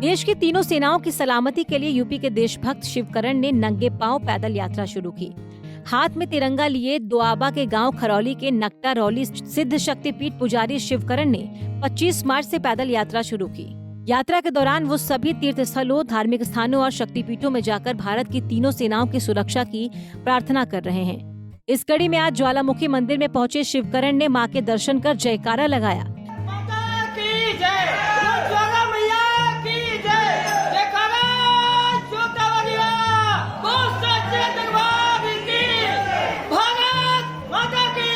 देश की तीनों सेनाओं की सलामती के लिए यूपी के देशभक्त शिवकरण ने नंगे पांव पैदल यात्रा शुरू की। हाथ में तिरंगा लिए दोआबा के गांव खरौली के नकटा रौली सिद्ध शक्तिपीठ पुजारी शिवकरण ने 25 मार्च से पैदल यात्रा शुरू की। यात्रा के दौरान वो सभी तीर्थ स्थलों, धार्मिक स्थानों और शक्तिपीठों में जाकर भारत की तीनों सेनाओं की सुरक्षा की प्रार्थना कर रहे हैं। इस कड़ी में आज ज्वालामुखी मंदिर में पहुंचे शिवकरण ने मां के दर्शन कर जयकारा लगाया। माता की जय, ज्वाला मैया की जय, जयकारा ज्योतिर्लिंगा, बहुत सच्चे दरबार की, भारत माता की।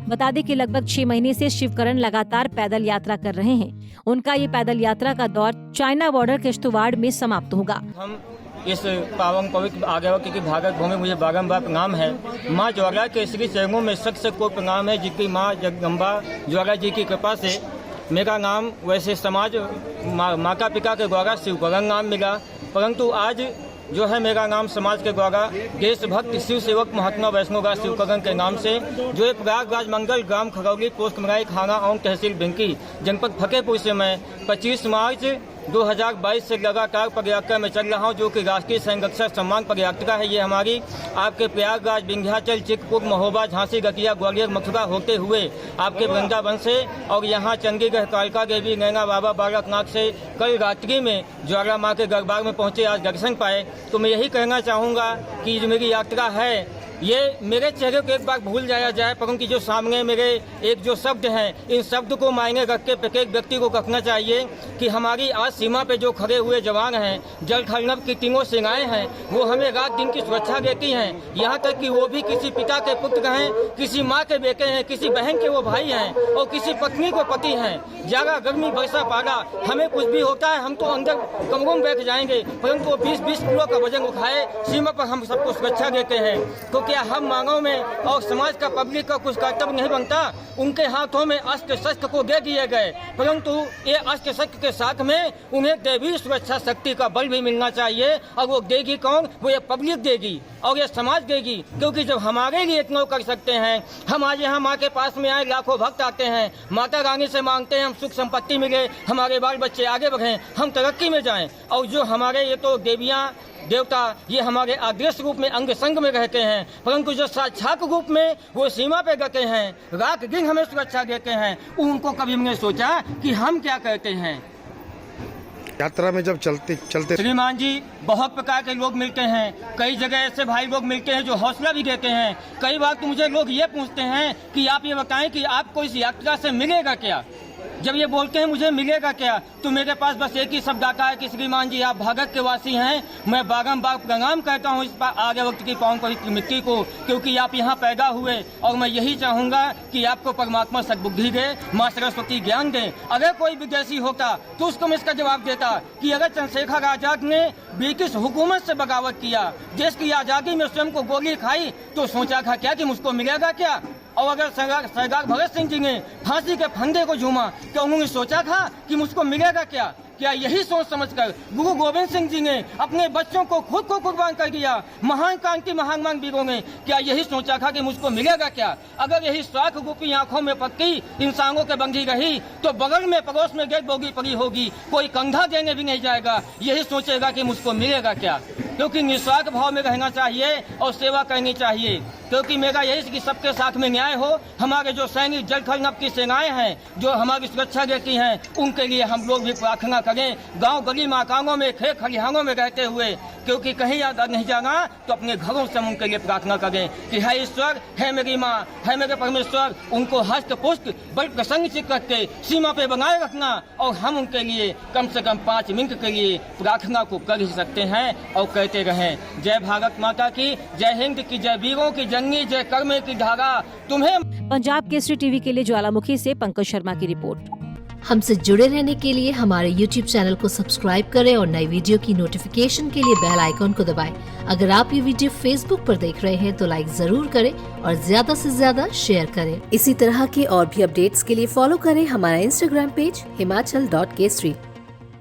बता दें कि लगभग 6 महीने से शिवकरण लगातार पैदल यात्रा कर रहे हैं। उनका ये पैदल यात्रा का दौर चाइना बॉर्डर किश्तवाड़ में समाप्त होगा। हम इस पावन पवित्र आ गए क्योंकि भागत भूमि मुझे बारंबार प्रणाम है। माँ ज्वाला के श्री चरणों में सख्त से कोई प्रणाम है, जिनकी माँ जगदम्बा ज्वाला जी की कृपा से मेरा नाम वैसे समाज माता पिता के द्वारा शिवकरण नाम मिला, परंतु आज जो है मेरा नाम समाज के द्वारा देशभक्त शिव सेवक महात्मा वैष्णोदास शिवकरण के नाम से, जो एक प्रयागराज मंगल ग्राम खरौली पोस्ट मराई खाना और तहसील बिंकी जनपद फतेहपुर से मैं 25 मार्च 2022 से लगातार पदयात्रा में चल रहा हूं, जो कि राष्ट्रीय संरक्षक सम्मान पदयात्रा है। ये हमारी आपके प्रयागराज, विंध्याचल, चित्रकूट, महोबा, झांसी, गतिया, ग्वालियर, मथुरा होते हुए आपके वृंदावन से और यहाँ चंडीगढ़, कालका देवी, नैना बाबा, बालकनाथ से कल रात्रि में ज्वाला माँ के दरबार में पहुँचे, आज दर्शन पाए। तो मैं यही कहना चाहूँगा कि जो मेरी यात्रा है ये मेरे चेहरे को एक बार भूल जाया जाए, परंतु जो सामने मेरे एक जो शब्द हैं, इन शब्द को मायने रख के प्रत्येक व्यक्ति को रखना चाहिए कि हमारी आज सीमा पे जो खड़े हुए जवान हैं, जल थल की तीनों सेनाएं हैं, वो हमें रात दिन की सुरक्षा देती हैं। यहाँ तक कि वो भी किसी पिता के पुत्र हैं, किसी माँ के बेटे हैं, किसी बहन के वो भाई हैं और किसी पत्नी को पति हैं। ज्यादा गर्मी, वर्षा, पाला, हमें कुछ भी होता है हम तो अंदर कमरों में बैठ जाएंगे, परंतु वो 20-20 किलो का वजन उठाए सीमा पर हम सबको सुरक्षा देते हैं। तो क्या हम मांगों में और समाज का पब्लिक का कुछ कर्तव्य नहीं बनता? उनके हाथों में अस्त्र शस्त्र को दे दिए गए, परंतु ये अस्त्र शस्त्र के साथ में उन्हें दैवीय सुरक्षा शक्ति का बल भी मिलना चाहिए। और वो देगी कौन? वो ये पब्लिक देगी और ये समाज देगी, क्योंकि जब हमारे लिए इतना कर सकते हैं, हम आज यहाँ माँ के पास में आए, लाखों भक्त आते हैं, माता रानी से मांगते हैं हम सुख संपत्ति मिले, हमारे बाल बच्चे आगे बढ़ें, हम तरक्की में जाएं। और जो हमारे ये तो देवियाँ देवता ये हमारे आदर्श रूप में अंग संग में रहते हैं, परंतु जो साक्षात रूप में वो सीमा पे गए हैं, रात दिन हमें सुरक्षा देते हैं, उनको कभी हमने सोचा कि हम क्या कहते हैं। यात्रा में जब चलते श्रीमान जी, बहुत प्रकार के लोग मिलते हैं, कई जगह ऐसे भाई लोग मिलते हैं जो हौसला भी देते हैं। कई बार तो मुझे लोग ये पूछते हैं कि आप ये बताएं कि आपको इस यात्रा से मिलेगा क्या। जब ये बोलते हैं मुझे मिलेगा क्या, तो मेरे पास बस एक ही शब्द आता है कि श्रीमान जी आप भारत के वासी हैं, मैं बारंबार प्रणाम करता हूँ इस आर्य वक्त की पावन पवित्र मिट्टी को, क्योंकि आप यहाँ पैदा हुए और मैं यही चाहूँगा कि आपको परमात्मा सद्बुद्धि दे, माँ सरस्वती ज्ञान दे। अगर कोई विदेशी होता तो उसको मैं इसका जवाब देता कि अगर चंद्रशेखर आजाद ने ब्रिटिश हुकूमत से बगावत किया, देश की आज़ादी में स्वयं को गोली खाई, तो सोचा था क्या कि मुझको मिलेगा क्या। और अगर सरदार भगत सिंह जी ने फांसी के फंदे को झूमा, क्या उन्होंने सोचा था कि मुझको मिलेगा क्या। क्या यही सोच समझकर गुरु गोविंद सिंह जी ने अपने बच्चों को खुद को कुर्बान कर दिया। महान क्रांति महान वीरों ने क्या यही सोचा था कि मुझको मिलेगा क्या। अगर यही स्वार्थ रूपी आंखों में पक्की इंसानों के बंधी रही, तो बगल में पड़ोस में गेट बोगी पड़ी होगी, कोई कंधा देने भी नहीं जाएगा, यही सोचेगा कि मुझको मिलेगा क्या। क्योंकि निस्वार्थ भाव में रहना चाहिए और सेवा करनी चाहिए, क्योंकि मेरा यही कि सबके साथ में न्याय हो। हमारे जो सैनिक जल थल नभ की सेनाएं हैं, जो हमारी सुरक्षा देती हैं, उनके लिए हम लोग भी प्रार्थना करें, गांव गली मकानों में, खेत खलिहानों में रहते हुए, क्योंकि कहीं याद नहीं जाना तो अपने घरों से हम उनके लिए प्रार्थना करें कि है ईश्वर, है मेरी माँ, है मेरे परमेश्वर, उनको हस्त पुष्ट बल प्रसंग चित करके सीमा पे बनाए रखना। और हम उनके लिए कम से कम 5 मिनट के लिए प्रार्थना को कर ही सकते हैं और कहते रहें। जय भारत माता की, जय हिंद की, जय वीरों की जंगी, जय कर्म की धारा तुम्हें। पंजाब केसरी टीवी के लिए ज्वालामुखी से पंकज शर्मा की रिपोर्ट। हमसे जुड़े रहने के लिए हमारे YouTube चैनल को सब्सक्राइब करें और नई वीडियो की नोटिफिकेशन के लिए बेल आइकॉन को दबाएं। अगर आप ये वीडियो Facebook पर देख रहे हैं तो लाइक जरूर करें और ज्यादा से ज्यादा शेयर करें। इसी तरह के और भी अपडेट्स के लिए फॉलो करें हमारा Instagram पेज himachal.kesri।